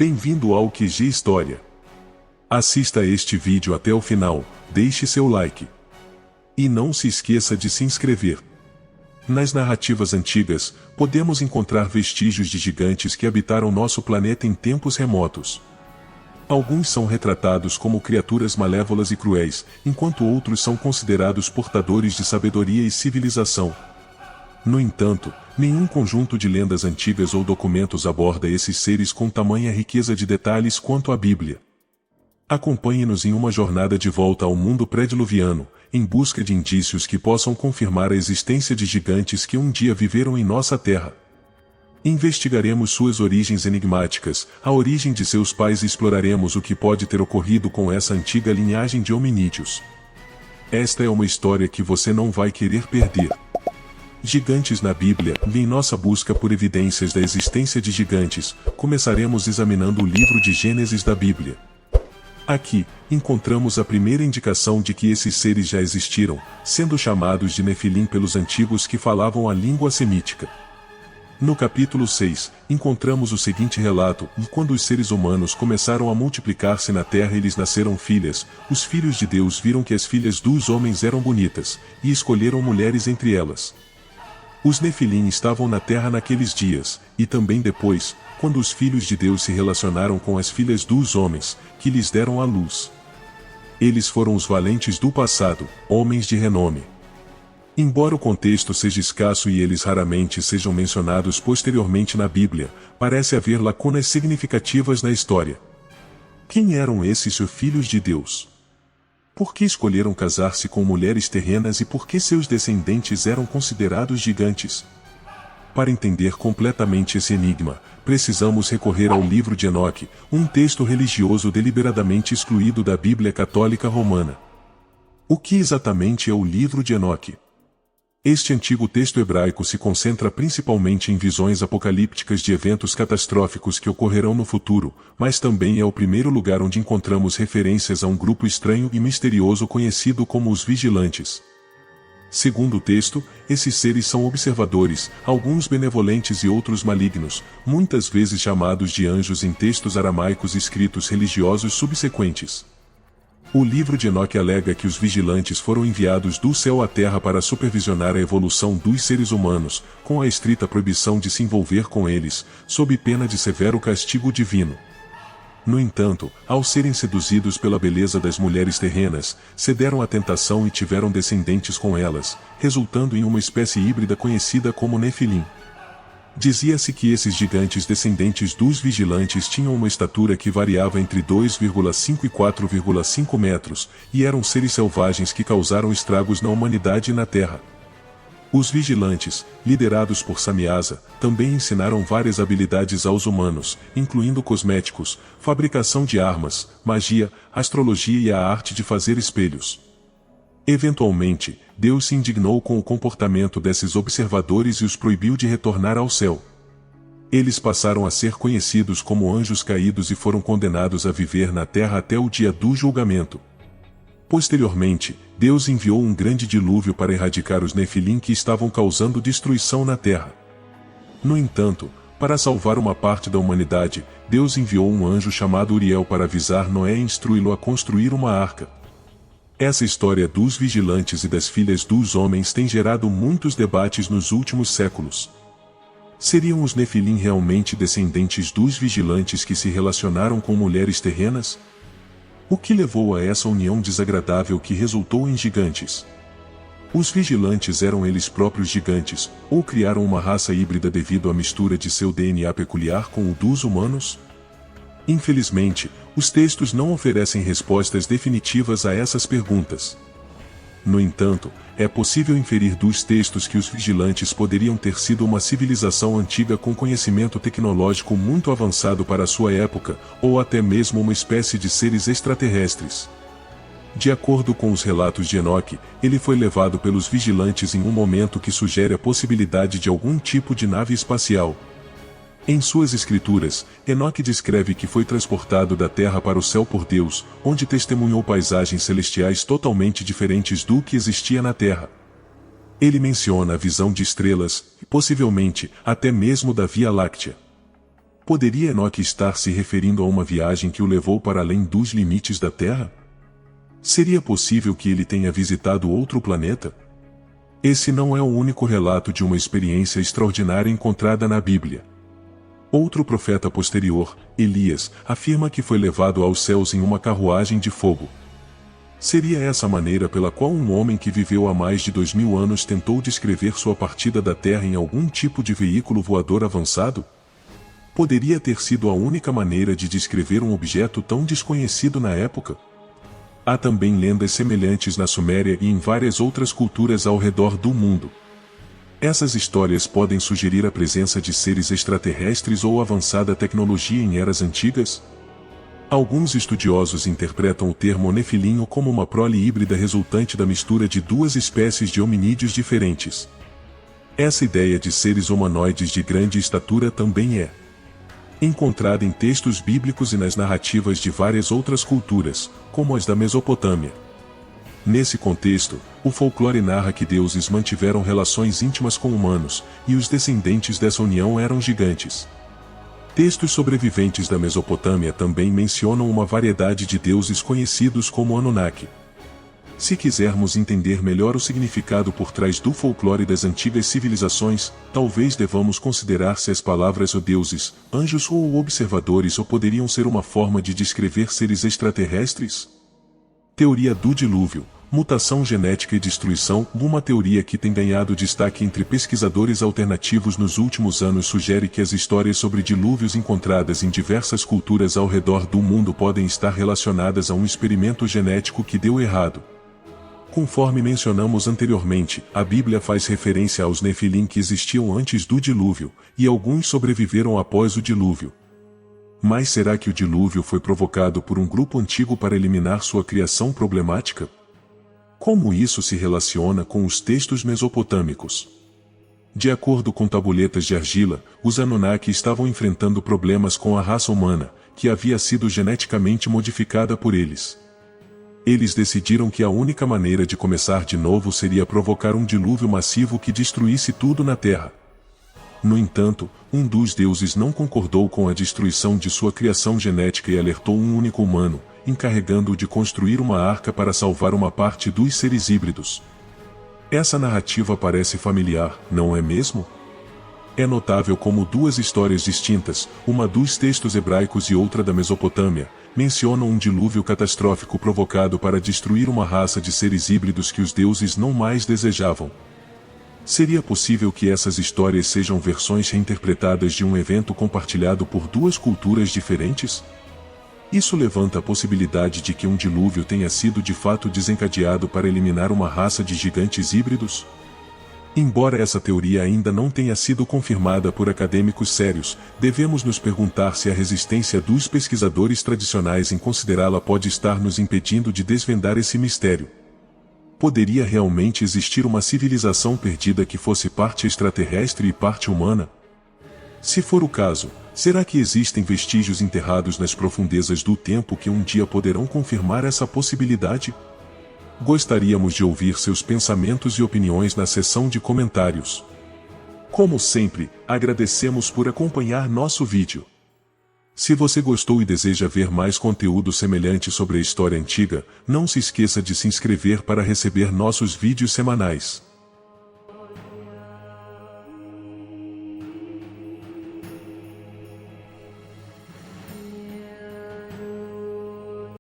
Bem-vindo ao QG História. Assista este vídeo até o final, deixe seu like. E não se esqueça de se inscrever. Nas narrativas antigas, podemos encontrar vestígios de gigantes que habitaram nosso planeta em tempos remotos. Alguns são retratados como criaturas malévolas e cruéis, enquanto outros são considerados portadores de sabedoria e civilização. No entanto, nenhum conjunto de lendas antigas ou documentos aborda esses seres com tamanha riqueza de detalhes quanto a Bíblia. Acompanhe-nos em uma jornada de volta ao mundo pré-diluviano, em busca de indícios que possam confirmar a existência de gigantes que um dia viveram em nossa Terra. Investigaremos suas origens enigmáticas, a origem de seus pais e exploraremos o que pode ter ocorrido com essa antiga linhagem de hominídeos. Esta é uma história que você não vai querer perder. Gigantes na Bíblia. Em nossa busca por evidências da existência de gigantes, começaremos examinando o livro de Gênesis da Bíblia. Aqui, encontramos a primeira indicação de que esses seres já existiram, sendo chamados de Nefilim pelos antigos que falavam a língua semítica. No capítulo 6, encontramos o seguinte relato: e quando os seres humanos começaram a multiplicar-se na terra e lhes nasceram filhas, os filhos de Deus viram que as filhas dos homens eram bonitas, e escolheram mulheres entre elas. Os Nefilim estavam na terra naqueles dias, e também depois, quando os filhos de Deus se relacionaram com as filhas dos homens, que lhes deram à luz. Eles foram os valentes do passado, homens de renome. Embora o contexto seja escasso e eles raramente sejam mencionados posteriormente na Bíblia, parece haver lacunas significativas na história. Quem eram esses filhos de Deus? Por que escolheram casar-se com mulheres terrenas e por que seus descendentes eram considerados gigantes? Para entender completamente esse enigma, precisamos recorrer ao livro de Enoque, um texto religioso deliberadamente excluído da Bíblia Católica Romana. O que exatamente é o livro de Enoque? Este antigo texto hebraico se concentra principalmente em visões apocalípticas de eventos catastróficos que ocorrerão no futuro, mas também é o primeiro lugar onde encontramos referências a um grupo estranho e misterioso conhecido como os Vigilantes. Segundo o texto, esses seres são observadores, alguns benevolentes e outros malignos, muitas vezes chamados de anjos em textos aramaicos escritos religiosos subsequentes. O livro de Enoque alega que os vigilantes foram enviados do céu à terra para supervisionar a evolução dos seres humanos, com a estrita proibição de se envolver com eles, sob pena de severo castigo divino. No entanto, ao serem seduzidos pela beleza das mulheres terrenas, cederam à tentação e tiveram descendentes com elas, resultando em uma espécie híbrida conhecida como Nefilim. Dizia-se que esses gigantes descendentes dos vigilantes tinham uma estatura que variava entre 2,5 e 4,5 metros, e eram seres selvagens que causaram estragos na humanidade e na terra. Os vigilantes, liderados por Samiasa, também ensinaram várias habilidades aos humanos, incluindo cosméticos, fabricação de armas, magia, astrologia e a arte de fazer espelhos. Eventualmente, Deus se indignou com o comportamento desses observadores e os proibiu de retornar ao céu. Eles passaram a ser conhecidos como anjos caídos e foram condenados a viver na terra até o dia do julgamento. Posteriormente, Deus enviou um grande dilúvio para erradicar os Nefilim que estavam causando destruição na terra. No entanto, para salvar uma parte da humanidade, Deus enviou um anjo chamado Uriel para avisar Noé e instruí-lo a construir uma arca. Essa história dos vigilantes e das filhas dos homens tem gerado muitos debates nos últimos séculos. Seriam os Nefilim realmente descendentes dos vigilantes que se relacionaram com mulheres terrenas? O que levou a essa união desagradável que resultou em gigantes? Os vigilantes eram eles próprios gigantes, ou criaram uma raça híbrida devido à mistura de seu DNA peculiar com o dos humanos? Infelizmente, os textos não oferecem respostas definitivas a essas perguntas. No entanto, é possível inferir dos textos que os vigilantes poderiam ter sido uma civilização antiga com conhecimento tecnológico muito avançado para sua época, ou até mesmo uma espécie de seres extraterrestres. De acordo com os relatos de Enoque, ele foi levado pelos vigilantes em um momento que sugere a possibilidade de algum tipo de nave espacial. Em suas escrituras, Enoque descreve que foi transportado da terra para o céu por Deus, onde testemunhou paisagens celestiais totalmente diferentes do que existia na terra. Ele menciona a visão de estrelas, e possivelmente, até mesmo da Via Láctea. Poderia Enoque estar se referindo a uma viagem que o levou para além dos limites da Terra? Seria possível que ele tenha visitado outro planeta? Esse não é o único relato de uma experiência extraordinária encontrada na Bíblia. Outro profeta posterior, Elias, afirma que foi levado aos céus em uma carruagem de fogo. Seria essa a maneira pela qual um homem que viveu há mais de 2000 anos tentou descrever sua partida da Terra em algum tipo de veículo voador avançado? Poderia ter sido a única maneira de descrever um objeto tão desconhecido na época? Há também lendas semelhantes na Suméria e em várias outras culturas ao redor do mundo. Essas histórias podem sugerir a presença de seres extraterrestres ou avançada tecnologia em eras antigas? Alguns estudiosos interpretam o termo nefilim como uma prole híbrida resultante da mistura de duas espécies de hominídeos diferentes. Essa ideia de seres humanoides de grande estatura também é encontrada em textos bíblicos e nas narrativas de várias outras culturas, como as da Mesopotâmia. Nesse contexto, o folclore narra que deuses mantiveram relações íntimas com humanos, e os descendentes dessa união eram gigantes. Textos sobreviventes da Mesopotâmia também mencionam uma variedade de deuses conhecidos como Anunnaki. Se quisermos entender melhor o significado por trás do folclore das antigas civilizações, talvez devamos considerar se as palavras deuses, anjos ou observadores ou poderiam ser uma forma de descrever seres extraterrestres? Teoria do dilúvio, mutação genética e destruição. Uma teoria que tem ganhado destaque entre pesquisadores alternativos nos últimos anos sugere que as histórias sobre dilúvios encontradas em diversas culturas ao redor do mundo podem estar relacionadas a um experimento genético que deu errado. Conforme mencionamos anteriormente, a Bíblia faz referência aos nefilim que existiam antes do dilúvio, e alguns sobreviveram após o dilúvio. Mas será que o dilúvio foi provocado por um grupo antigo para eliminar sua criação problemática? Como isso se relaciona com os textos mesopotâmicos? De acordo com tabuletas de argila, os Anunnaki estavam enfrentando problemas com a raça humana, que havia sido geneticamente modificada por eles. Eles decidiram que a única maneira de começar de novo seria provocar um dilúvio massivo que destruísse tudo na Terra. No entanto, um dos deuses não concordou com a destruição de sua criação genética e alertou um único humano, encarregando-o de construir uma arca para salvar uma parte dos seres híbridos. Essa narrativa parece familiar, não é mesmo? É notável como duas histórias distintas, uma dos textos hebraicos e outra da Mesopotâmia, mencionam um dilúvio catastrófico provocado para destruir uma raça de seres híbridos que os deuses não mais desejavam. Seria possível que essas histórias sejam versões reinterpretadas de um evento compartilhado por duas culturas diferentes? Isso levanta a possibilidade de que um dilúvio tenha sido de fato desencadeado para eliminar uma raça de gigantes híbridos? Embora essa teoria ainda não tenha sido confirmada por acadêmicos sérios, devemos nos perguntar se a resistência dos pesquisadores tradicionais em considerá-la pode estar nos impedindo de desvendar esse mistério. Poderia realmente existir uma civilização perdida que fosse parte extraterrestre e parte humana? Se for o caso, será que existem vestígios enterrados nas profundezas do tempo que um dia poderão confirmar essa possibilidade? Gostaríamos de ouvir seus pensamentos e opiniões na seção de comentários. Como sempre, agradecemos por acompanhar nosso vídeo. Se você gostou e deseja ver mais conteúdo semelhante sobre a história antiga, não se esqueça de se inscrever para receber nossos vídeos semanais.